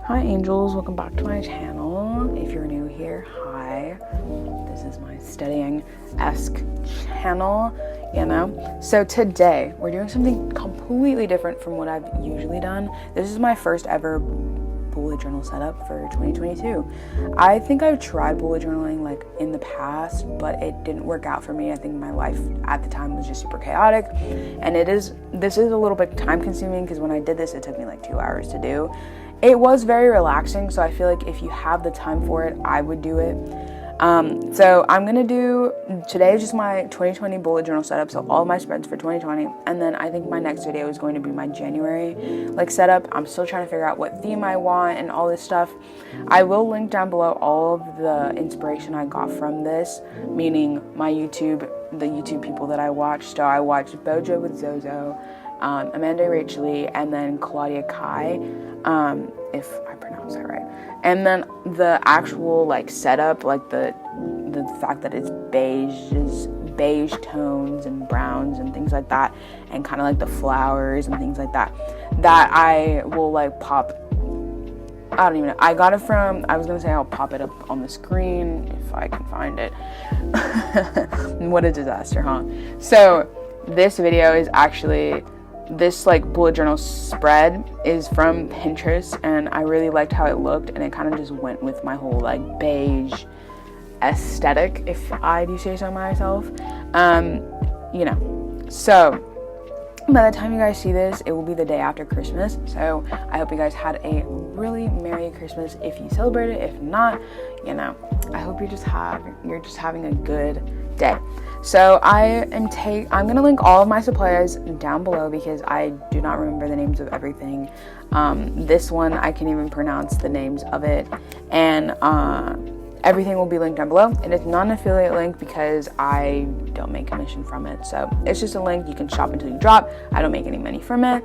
Hi angels, welcome back to my channel. If you're new here, hi. This is my studying-esque channel, you know. So today we're doing something completely different from what I've usually done. This is my first ever bullet journal setup for 2022. I think I've tried bullet journaling like in the past, but it didn't work out for me. I think my life at the time was just super chaotic, and this is a little bit time consuming because when I did this, it took me like 2 hours to do. It was very relaxing, so I feel like if you have the time for it, I would do it. So I'm gonna do, today is just my 2020 bullet journal setup, so all of my spreads for 2020, and then I think my next video is going to be my January like setup. I'm still trying to figure out what theme I want and all this stuff. I will link down below all of the inspiration I got from this, meaning my the YouTube people that I watched. So I watched Bujo with Zozo, amandarachlee, and then Claudia if I pronounce that right. And then the actual like setup, like the fact that it's beige tones and browns and things like that, and kind of like the flowers and things like that, that I will like pop. I don't even know. I got it from, I was gonna say I'll pop it up on the screen if I can find it. What a disaster, huh? So this video is actually, this like bullet journal spread is from Pinterest, and I really liked how it looked, and it kind of just went with my whole like beige aesthetic, if I do say so myself. You know, so by the time you guys see this, it will be the day after Christmas, so I hope you guys had a really Merry Christmas if you celebrate it. If not, you know, I hope you're just having a good day. So I'm gonna link all of my supplies down below because I do not remember the names of everything. This one I can't even pronounce the names of it, and everything will be linked down below. And it's not an affiliate link because I don't make commission from it, so it's just a link. You can shop until you drop. I don't make any money from it.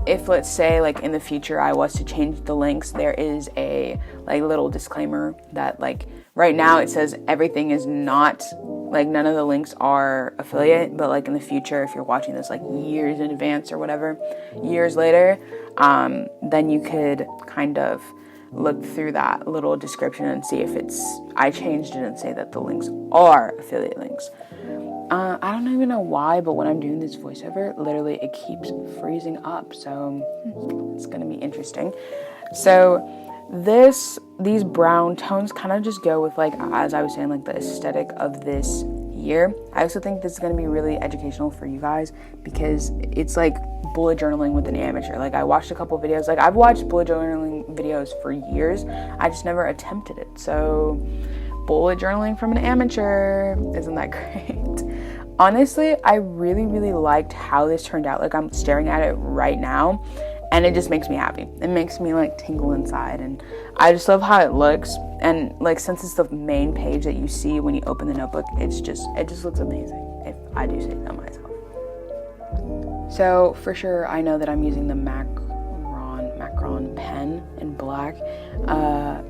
If let's say like in the future I was to change the links, there is a like little disclaimer that like right now it says everything is not, like none of the links are affiliate, but like in the future, if you're watching this like years in advance or whatever, years later, then you could kind of look through that little description and see if I changed it and say that the links are affiliate links. I don't even know why, but when I'm doing this voiceover, literally it keeps freezing up, so it's gonna be interesting. So these brown tones kind of just go with, like, as I was saying, like the aesthetic of this year. I also think this is going to be really educational for you guys because it's like bullet journaling with an amateur. Like I watched a couple videos, like I've watched bullet journaling videos for years, I just never attempted it. So bullet journaling from an amateur, isn't that great? Honestly, I really liked how this turned out. Like I'm staring at it right now, and it just makes me happy. It makes me like tingle inside, and I just love how it looks. And like since it's the main page that you see when you open the notebook, it just looks amazing, if I do say so myself. So for sure, I know that I'm using the Mircon pen in black,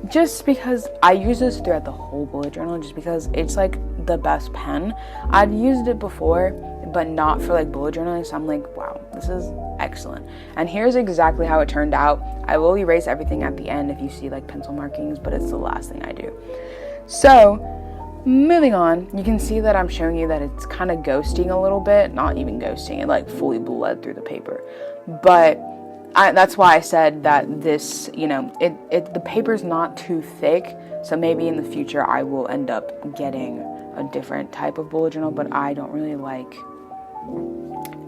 just because I use this throughout the whole bullet journal, just because it's like the best pen. I've used it before, but not for like bullet journaling, so I'm like, wow, this is excellent. And here's exactly how it turned out. I will erase everything at the end if you see like pencil markings, but it's the last thing I do. So moving on, you can see that I'm showing you that it's kind of ghosting a little bit, not even ghosting, it like fully bled through the paper. But that's why I said that this, you know, the paper's not too thick, so maybe in the future I will end up getting a different type of bullet journal, but I don't really like,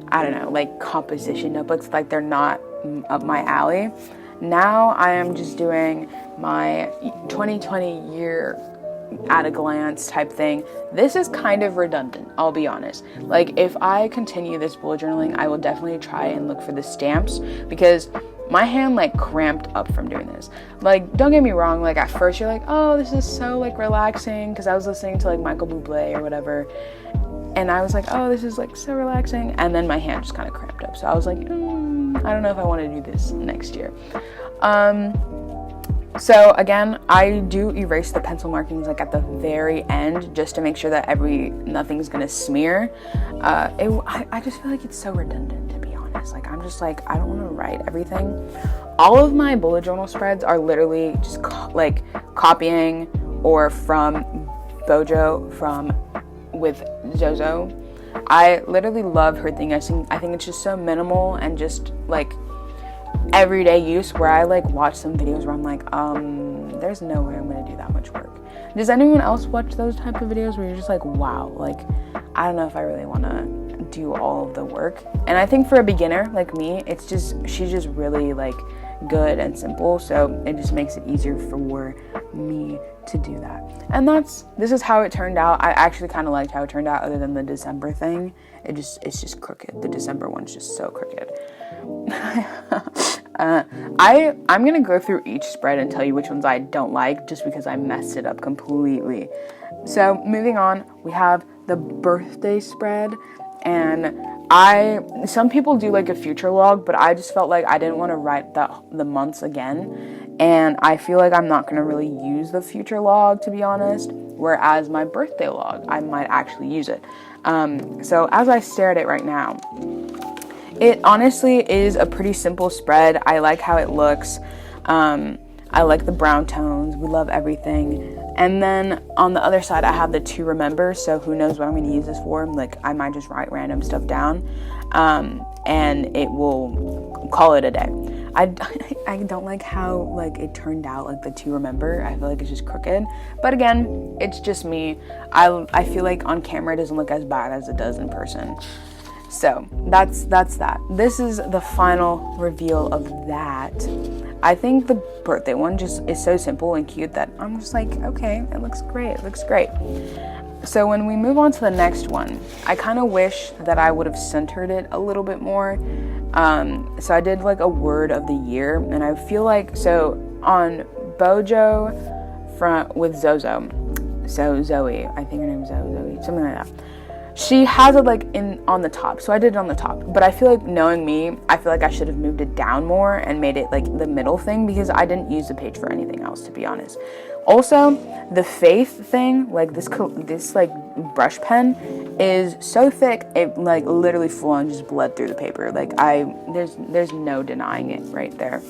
I don't know, like composition notebooks, like they're not up my alley. Now I am just doing my 2020 year at a glance type thing. This is kind of redundant, I'll be honest. Like if I continue this bullet journaling, I will definitely try and look for the stamps, because my hand like cramped up from doing this. Like don't get me wrong, like at first you're like, oh, this is so like relaxing, because I was listening to like Michael Bublé or whatever, and I was like, oh, this is like so relaxing, and then my hand just kind of cramped up, so I was like, I don't know if I want to do this next year. So again, I do erase the pencil markings like at the very end, just to make sure that nothing's gonna smear. I just feel like it's so redundant, to be honest. Like I'm just like, I don't want to write everything all of my bullet journal spreads are literally just copying or from bujo with Zozo. I literally love her thing. I think it's just so minimal and just like everyday use, where I like watch some videos where I'm like, there's no way I'm gonna do that much work. Does anyone else watch those type of videos where you're just like, wow, like I don't know if I really want to do all of the work? And I think for a beginner like me, she's just really like good and simple, so it just makes it easier for me to do that. And this is how it turned out. I actually kind of liked how it turned out, other than the December thing. It's just crooked. The December one's just so crooked. I'm gonna go through each spread and tell you which ones I don't like, just because I messed it up completely. So moving on, we have the birthday spread, and some people do like a future log, but I just felt like I didn't want to write the months again, and I feel like I'm not gonna really use the future log, to be honest, whereas my birthday log, I might actually use it. So as I stare at it right now, it honestly is a pretty simple spread. I like how it looks. I like the brown tones. We love everything. And then on the other side, I have the to remember. So who knows what I'm going to use this for? Like, I might just write random stuff down, and it will call it a day. I don't like how like it turned out, like the to remember. I feel like it's just crooked. But again, it's just me. I feel like on camera it doesn't look as bad as it does in person. So that's that. This is the final reveal of that. I think the birthday one just is so simple and cute that I'm just like, okay, it looks great. So when we move on to the next one, I kind of wish that I would have centered it a little bit more. So I did like a word of the year, and I feel like, so on Bujo with Zozo, so Zoe, I think her name's Zoe, something like that. She has it like on the top, so I did it on the top. But I feel like, knowing me, I feel like I should have moved it down more and made it like the middle thing, because I didn't use the page for anything else, to be honest. Also, the faith thing, like this like brush pen is so thick, it like literally full on just bled through the paper. Like there's no denying it right there.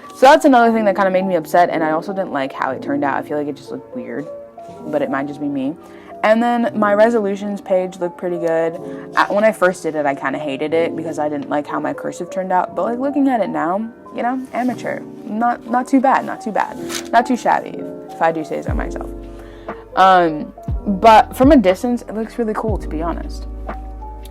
So that's another thing that kind of made me upset, and I also didn't like how it turned out. I feel like it just looked weird, but it might just be me. And then my resolutions page looked pretty good. When I first did it, I kind of hated it because I didn't like how my cursive turned out. But like looking at it now, you know, amateur. Not too bad. Not too shabby, if I do say so myself. But from a distance, it looks really cool, to be honest.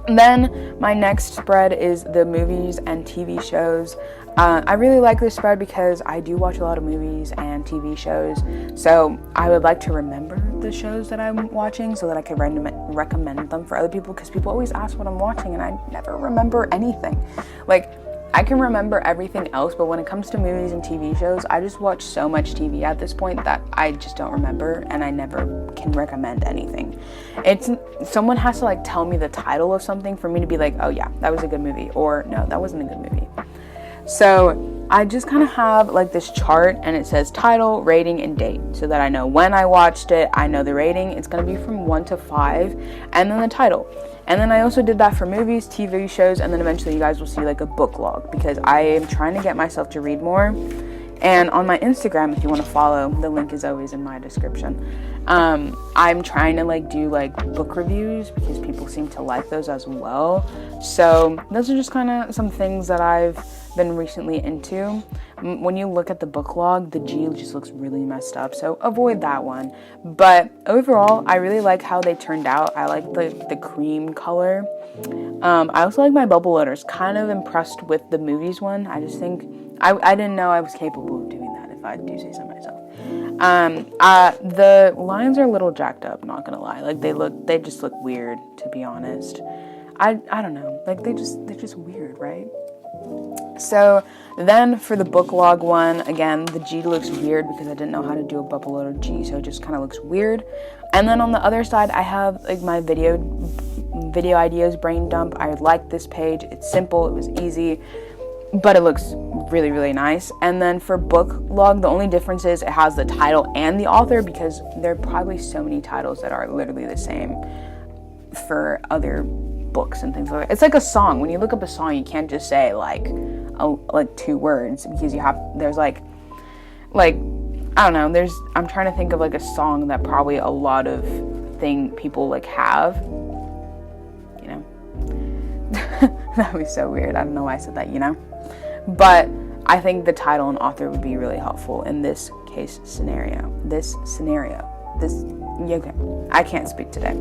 And then my next spread is the movies and TV shows. I really like this spread because I do watch a lot of movies and TV shows, so I would like to remember the shows that I'm watching so that I could recommend them for other people, because people always ask what I'm watching and I never remember anything. Like, I can remember everything else, but when it comes to movies and TV shows, I just watch so much TV at this point that I just don't remember, and I never can recommend anything. Someone has to like tell me the title of something for me to be like, oh yeah, that was a good movie, or no, that wasn't a good movie. So I just kind of have like this chart, and it says title, rating, and date, so that I know when I watched it. I know the rating, it's going to be from 1 to 5, and then the title. And then I also did that for movies, TV shows, and then eventually you guys will see like a book log, because I am trying to get myself to read more. And on my Instagram, if you want to follow, the link is always in my description. I'm trying to like do like book reviews, because people seem to like those as well. So those are just kind of some things that I've been recently into. When you look at the book log, the G just looks really messed up, so avoid that one. But overall, I really like how they turned out. I like the cream color. I also like my bubble loaders. Kind of impressed with the movies one. I just think I didn't know I was capable of doing that, if I do say so myself. The lines are a little jacked up, not gonna lie. Like they just look weird, to be honest. I don't know. Like they're just weird, right? So then for the book log one, again, the G looks weird because I didn't know how to do a bubble loader G, so it just kind of looks weird. And then on the other side, I have like my video ideas brain dump. I like this page. It's simple, it was easy, but it looks really, really nice. And then for book log, the only difference is it has the title and the author, because there are probably so many titles that are literally the same for other books and things like that. It's like a song. When you look up a song, you can't just say like like 2 words, because there's like I don't know, I'm trying to think of like a song that probably a lot of people like have, you know. That was so weird. I don't know why I said that, you know. But I think the title and author would be really helpful in this scenario. Okay, I can't speak today.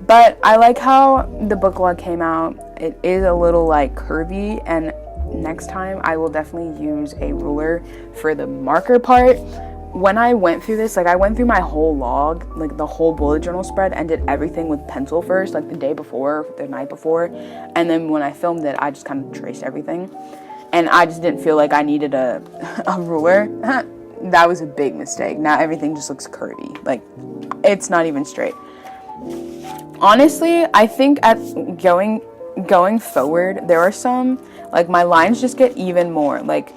But I like how the book log came out. It is a little like curvy, and next time I will definitely use a ruler for the marker part. When I went through this, like I went through my whole log, like the whole bullet journal spread, and did everything with pencil first, like the day before, the night before, and then when I filmed it, I just kind of traced everything, and I just didn't feel like I needed a ruler. That was a big mistake. Now everything just looks curvy, like it's not even straight. Honestly, I think at going forward, there are some, like my lines just get even more like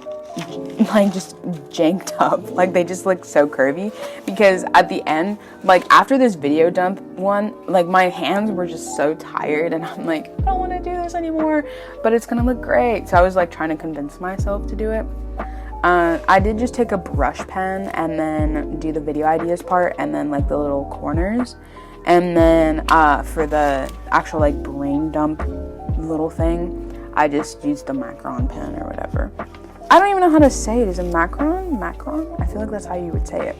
just janked up, like they just look so curvy, because at the end, like after this video dump one, like my hands were just so tired, and I'm like, I don't want to do this anymore, but it's gonna look great. So I was like trying to convince myself to do it. I did just take a brush pen and then do the video ideas part, and then like the little corners, and then for the actual like brain dump little thing, I just used the Macron pen or whatever. I don't even know how to say it. Is it Macron? Macron? I feel like that's how you would say it.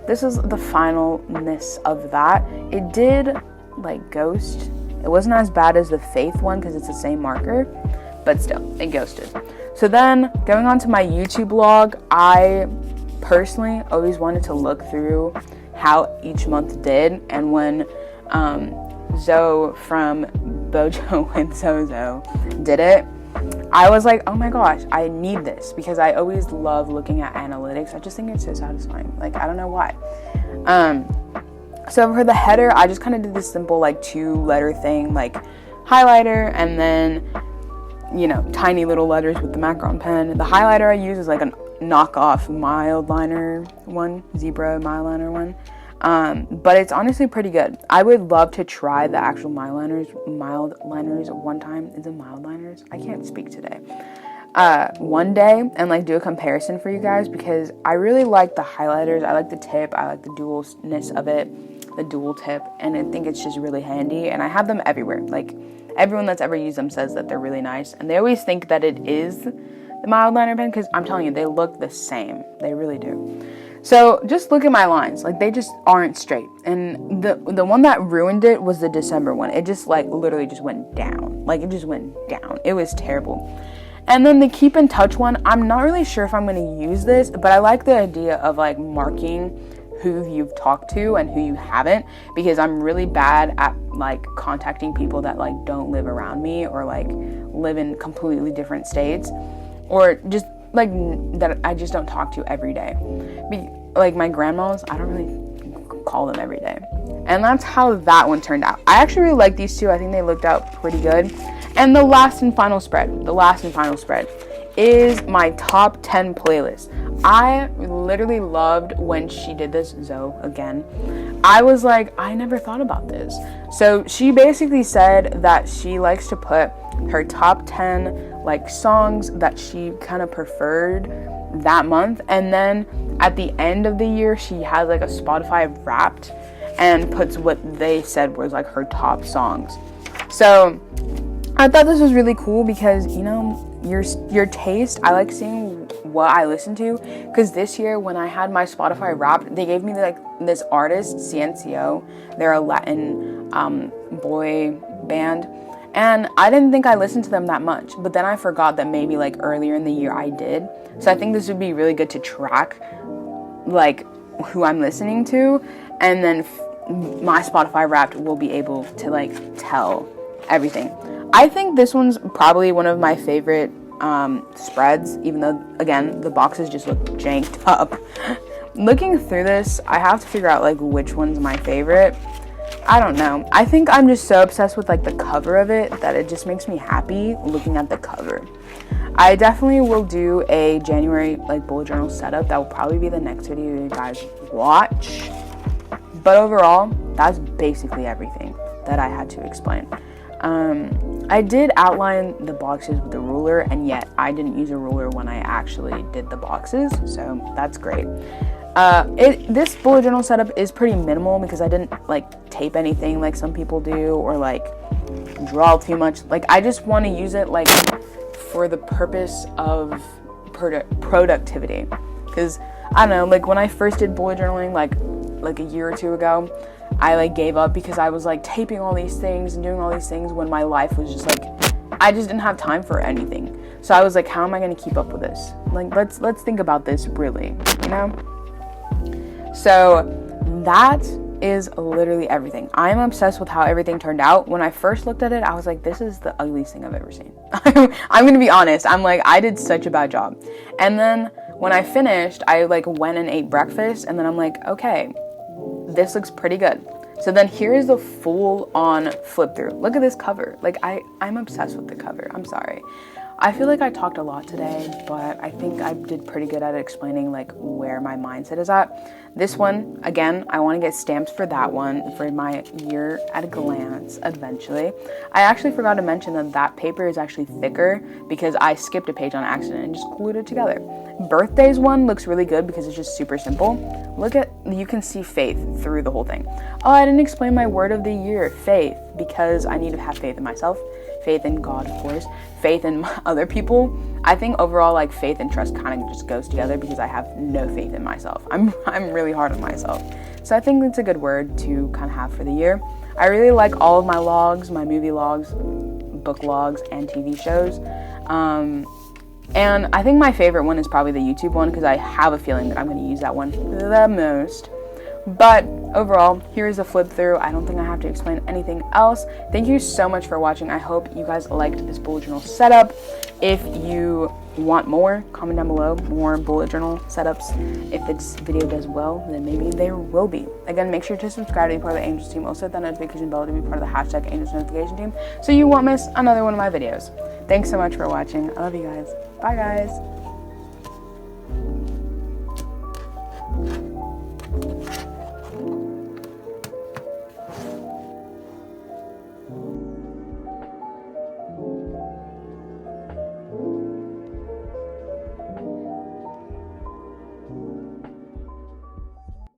This is the finalness of that. It did like ghost. It wasn't as bad as the Faith one because it's the same marker, but still, it ghosted. So then, going on to my YouTube log, I personally always wanted to look through how each month did, and when Zoe from Bujo and Zozo did it, I was like, oh my gosh, I need this, because I always love looking at analytics. I just think it's so satisfying. Like, I don't know why. So for the header, I just kind of did this simple like 2-letter thing, like highlighter, and then, you know, tiny little letters with the Macron pen. The highlighter I use is like a knockoff mild liner one, zebra mild liner one. But it's honestly pretty good. I would love to try the actual mild liners one time. Is it mild liners? I can't speak today. One day, and like do a comparison for you guys, because I really like the highlighters. I like the tip. I like the dualness of it, the dual tip, and I think it's just really handy, and I have them everywhere. Like everyone that's ever used them says that they're really nice, and they always think that it is the mild liner pen, because I'm telling you, they look the same. They really do. So just look at my lines, like they just aren't straight. And the one that ruined it was the December one. It just like literally just went down. Like it just went down. It was terrible. And then the keep in touch one, I'm not really sure if I'm going to use this, but I like the idea of like marking who you've talked to and who you haven't, because I'm really bad at like contacting people that like don't live around me, or like live in completely different states, or just like that I just don't talk to every day. Like my grandmas, I don't really call them every day. And that's how that one turned out. I actually really like these 2. I think they looked out pretty good. And the last and final spread is my top 10 playlist. I literally loved when she did this, Zoe, again. I was like, I never thought about this. So she basically said that she likes to put her top 10 like songs that she kind of preferred that month, and then at the end of the year she has like a Spotify Wrapped and puts what they said was like her top songs. So I thought this was really cool, because you know, your taste, I like seeing what I listen to, because this year when I had my Spotify Wrapped, they gave me like this artist, Ciencio. They're a Latin boy band, and I didn't think I listened to them that much, but then I forgot that maybe like earlier in the year I did. So I think this would be really good to track like who I'm listening to, and then my Spotify Wrapped will be able to like tell everything. I think this one's probably one of my favorite spreads, even though again the boxes just look janked up. Looking through this, I have to figure out like which one's my favorite. I don't know. I think I'm just so obsessed with like the cover of it that it just makes me happy looking at the cover. I definitely will do a January like bullet journal setup. That will probably be the next video you guys watch. But overall, that's basically everything that I had to explain. I did outline the boxes with a ruler, and yet I didn't use a ruler when I actually did the boxes, so that's great. This bullet journal setup is pretty minimal because I didn't like tape anything like some people do, or like draw too much. Like, I just want to use it like for the purpose of productivity, because I don't know, like when I first did bullet journaling like a year or two ago, I like gave up because I was like taping all these things and doing all these things when my life was just like, I just didn't have time for anything. So I was like, how am I going to keep up with this? Like, let's think about this really, you know? So that is literally everything. I'm obsessed with how everything turned out. When I first looked at it, I was like, this is the ugliest thing I've ever seen. I'm gonna be honest. I'm like, I did such a bad job. And then when I finished, I like went and ate breakfast, and then I'm like, okay, this looks pretty good. So then here's the full on flip through. Look at this cover. Like, I'm obsessed with the cover. I'm sorry. I feel like I talked a lot today, but I think I did pretty good at explaining like where my mindset is at. This one, again, I want to get stamps for that one for my year at a glance eventually. I actually forgot to mention that that paper is actually thicker because I skipped a page on accident and just glued it together. Birthdays one looks really good because it's just super simple. Look at, you can see faith through the whole thing. Oh, I didn't explain my word of the year, faith, because I need to have faith in myself. Faith in God, of course, faith in other people. I think overall, like, faith and trust kind of just goes together because I have no faith in myself. I'm really hard on myself. So I think it's a good word to kind of have for the year. I really like all of my logs, my movie logs, book logs, and TV shows. And I think my favorite one is probably the YouTube one because I have a feeling that I'm going to use that one the most. But overall, here's a flip through. I don't think I have to explain anything else. Thank you so much for watching. I hope you guys liked this bullet journal setup. If you want more, comment down below more bullet journal setups. If this video does well, then maybe there will be. Again, make sure to subscribe to be part of the Angels team. Also hit that notification bell to be part of the hashtag Angels notification team so you won't miss another one of my videos. Thanks so much for watching. I love you guys. Bye guys.